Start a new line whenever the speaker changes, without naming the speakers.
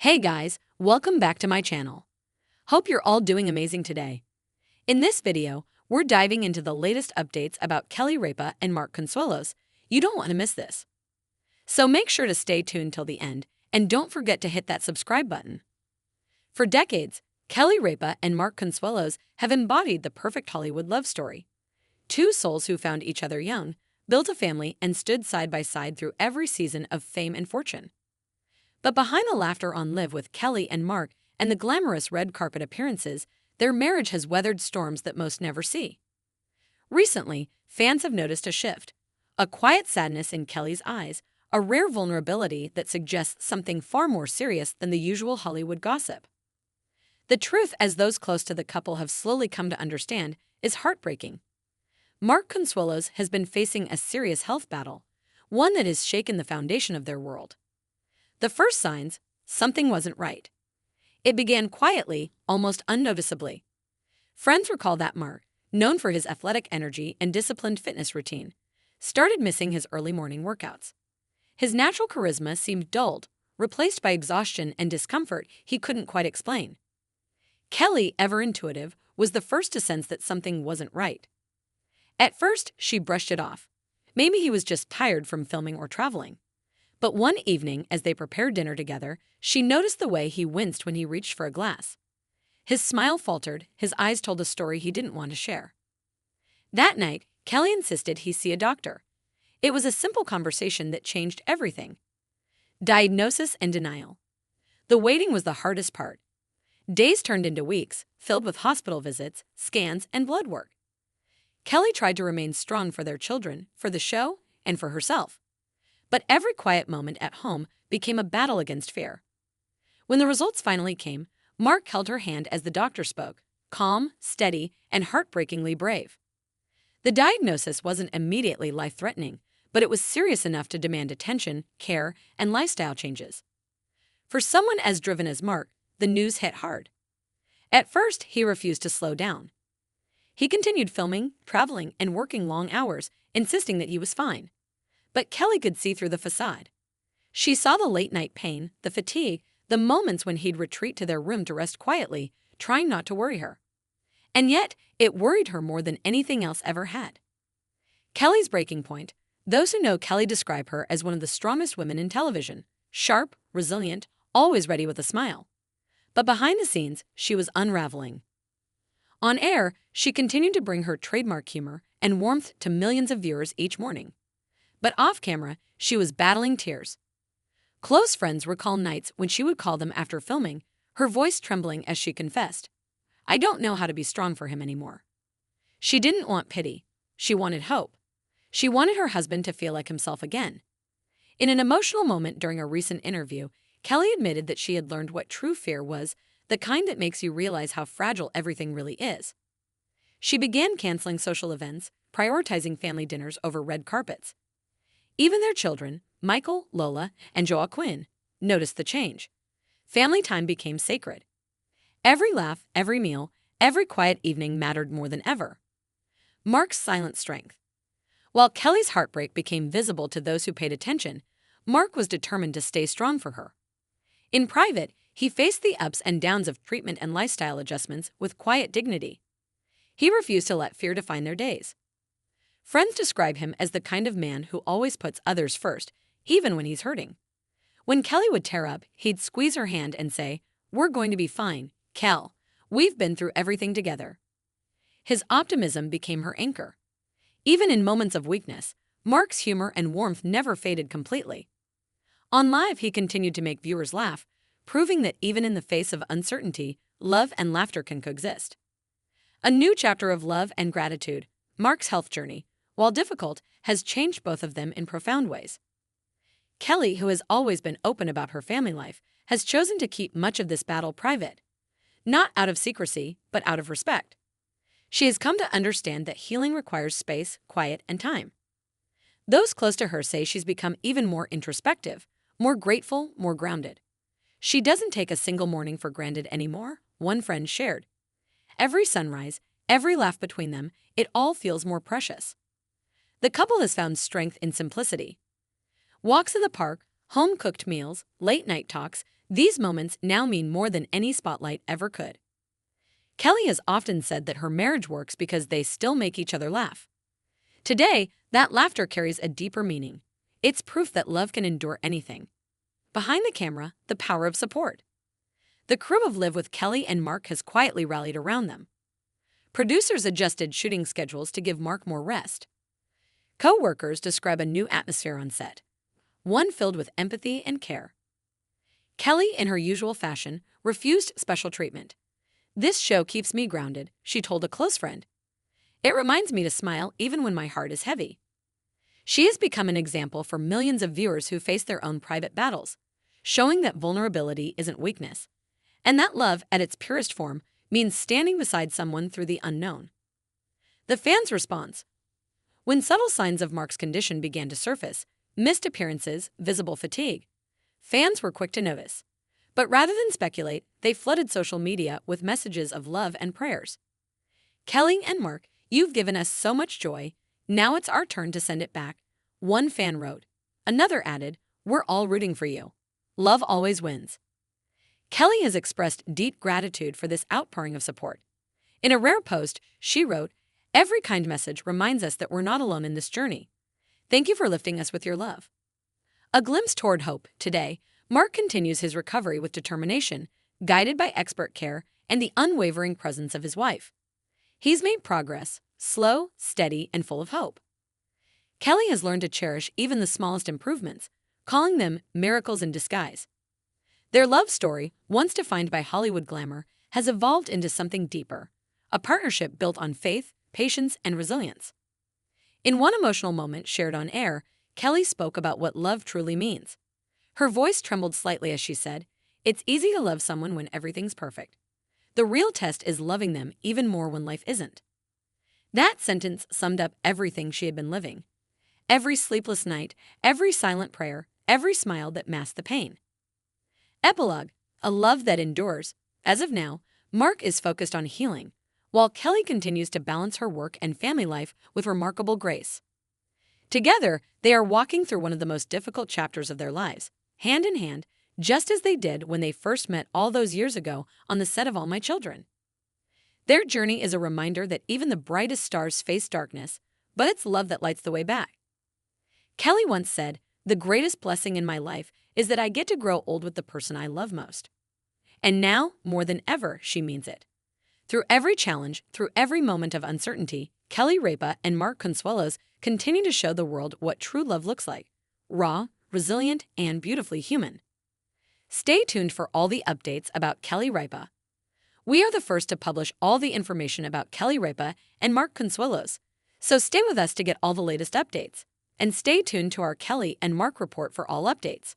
Hey guys, welcome back to my channel. Hope you're all doing amazing today. In this video, we're diving into the latest updates about Kelly Ripa and Mark Consuelos. You don't want to miss this. So make sure to stay tuned till the end, and don't forget to hit that subscribe button. For decades, Kelly Ripa and Mark Consuelos have embodied the perfect Hollywood love story. Two souls who found each other young, built a family, and stood side by side through every season of fame and fortune. But behind the laughter on Live with Kelly and Mark and the glamorous red carpet appearances, their marriage has weathered storms that most never see. Recently, fans have noticed a shift, a quiet sadness in Kelly's eyes, a rare vulnerability that suggests something far more serious than the usual Hollywood gossip. The truth, as those close to the couple have slowly come to understand, is heartbreaking. Mark Consuelos has been facing a serious health battle, one that has shaken the foundation of their world. The first signs, something wasn't right. It began quietly, almost unnoticeably. Friends recall that Mark, known for his athletic energy and disciplined fitness routine, started missing his early morning workouts. His natural charisma seemed dulled, replaced by exhaustion and discomfort he couldn't quite explain. Kelly, ever intuitive, was the first to sense that something wasn't right. At first, she brushed it off. Maybe he was just tired from filming or traveling. But one evening, as they prepared dinner together, she noticed the way he winced when he reached for a glass. His smile faltered, his eyes told a story he didn't want to share. That night, Kelly insisted he see a doctor. It was a simple conversation that changed everything. Diagnosis and denial. The waiting was the hardest part. Days turned into weeks, filled with hospital visits, scans, and blood work. Kelly tried to remain strong for their children, for the show, and for herself. But every quiet moment at home became a battle against fear. When the results finally came, Mark held her hand as the doctor spoke, calm, steady, and heartbreakingly brave. The diagnosis wasn't immediately life-threatening, but it was serious enough to demand attention, care, and lifestyle changes. For someone as driven as Mark, the news hit hard. At first, he refused to slow down. He continued filming, traveling, and working long hours, insisting that he was fine. But Kelly could see through the facade. She saw the late-night pain, the fatigue, the moments when he'd retreat to their room to rest quietly, trying not to worry her. And yet, it worried her more than anything else ever had. Kelly's breaking point. Those who know Kelly describe her as one of the strongest women in television, sharp, resilient, always ready with a smile. But behind the scenes, she was unraveling. On air, she continued to bring her trademark humor and warmth to millions of viewers each morning. But off-camera, she was battling tears. Close friends recall nights when she would call them after filming, her voice trembling as she confessed, "I don't know how to be strong for him anymore." She didn't want pity. She wanted hope. She wanted her husband to feel like himself again. In an emotional moment during a recent interview, Kelly admitted that she had learned what true fear was, the kind that makes you realize how fragile everything really is. She began canceling social events, prioritizing family dinners over red carpets. Even their children, Michael, Lola, and Joaquin, noticed the change. Family time became sacred. Every laugh, every meal, every quiet evening mattered more than ever. Mark's silent strength. While Kelly's heartbreak became visible to those who paid attention, Mark was determined to stay strong for her. In private, he faced the ups and downs of treatment and lifestyle adjustments with quiet dignity. He refused to let fear define their days. Friends describe him as the kind of man who always puts others first, even when he's hurting. When Kelly would tear up, he'd squeeze her hand and say, "We're going to be fine, Kel. We've been through everything together." His optimism became her anchor. Even in moments of weakness, Mark's humor and warmth never faded completely. On Live, he continued to make viewers laugh, proving that even in the face of uncertainty, love and laughter can coexist. A new chapter of love and gratitude, Mark's health journey, while difficult, has changed both of them in profound ways. Kelly, who has always been open about her family life, has chosen to keep much of this battle private. Not out of secrecy, but out of respect. She has come to understand that healing requires space, quiet, and time. Those close to her say she's become even more introspective, more grateful, more grounded. She doesn't take a single morning for granted anymore, one friend shared. Every sunrise, every laugh between them, it all feels more precious. The couple has found strength in simplicity. Walks in the park, home-cooked meals, late-night talks, These moments now mean more than any spotlight ever could. Kelly has often said that her marriage works because they still make each other laugh. Today, that laughter carries a deeper meaning. It's proof that love can endure anything. Behind the camera, the power of support. The crew of Live with Kelly and Mark has quietly rallied around them. Producers adjusted shooting schedules to give Mark more rest. Co-workers describe a new atmosphere on set, one filled with empathy and care. Kelly, in her usual fashion, refused special treatment. "This show keeps me grounded," she told a close friend. "It reminds me to smile even when my heart is heavy." She has become an example for millions of viewers who face their own private battles, showing that vulnerability isn't weakness, and that love, at its purest form, means standing beside someone through the unknown. The fans' response. When subtle signs of Mark's condition began to surface, missed appearances, visible fatigue, fans were quick to notice. But rather than speculate, they flooded social media with messages of love and prayers. "Kelly and Mark, you've given us so much joy. Now it's our turn to send it back," one fan wrote. Another added, "We're all rooting for you. Love always wins." Kelly has expressed deep gratitude for this outpouring of support. In a rare post, she wrote, "Every kind message reminds us that we're not alone in this journey. Thank you for lifting us with your love." A glimpse toward hope. Today, Mark continues his recovery with determination, guided by expert care and the unwavering presence of his wife. He's made progress, slow, steady, and full of hope. Kelly has learned to cherish even the smallest improvements, calling them miracles in disguise. Their love story, once defined by Hollywood glamour, has evolved into something deeper, a partnership built on faith, patience, and resilience. In one emotional moment shared on air, Kelly spoke about what love truly means. Her voice trembled slightly as she said, "It's easy to love someone when everything's perfect. The real test is loving them even more when life isn't." That sentence summed up everything she had been living. Every sleepless night, every silent prayer, every smile that masked the pain. Epilogue, a love that endures. As of now, Mark is focused on healing, while Kelly continues to balance her work and family life with remarkable grace. Together, they are walking through one of the most difficult chapters of their lives, hand in hand, just as they did when they first met all those years ago on the set of All My Children. Their journey is a reminder that even the brightest stars face darkness, but it's love that lights the way back. Kelly once said, "The greatest blessing in my life is that I get to grow old with the person I love most." And now, more than ever, she means it. Through every challenge, through every moment of uncertainty, Kelly Ripa and Mark Consuelos continue to show the world what true love looks like: raw, resilient, and beautifully human. Stay tuned for all the updates about Kelly Ripa. We are the first to publish all the information about Kelly Ripa and Mark Consuelos, so stay with us to get all the latest updates. And stay tuned to our Kelly and Mark report for all updates.